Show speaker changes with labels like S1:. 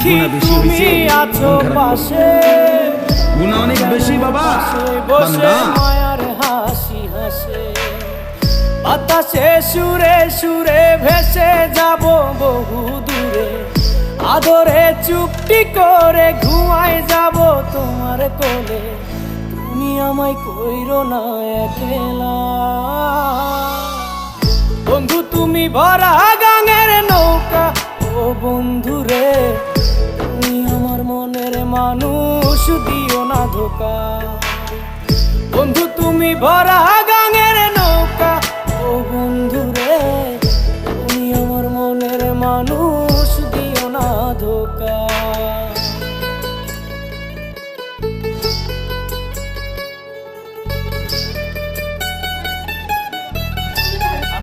S1: দেখি তুমি আছো পাশে,
S2: গুনাহ অনেক বেশি বাবা,
S1: বসে মায়ার হাসি হাসে। বাতাসে সুরে সুরে ভেসে যাব বহু দূরে, আদরে চুপটি করে ঘুমায় যাব তোমার কোলে। তুমি আমায় কইরো না একলা বন্ধু, তুমি ভরা গাঙের নৌকা। ও বন্ধু রে, তুমি আমার মনের মানুষ, দিও না ধোকা। বন্ধু তুমি ভরা গাঙের নৌকা। ও বন্ধু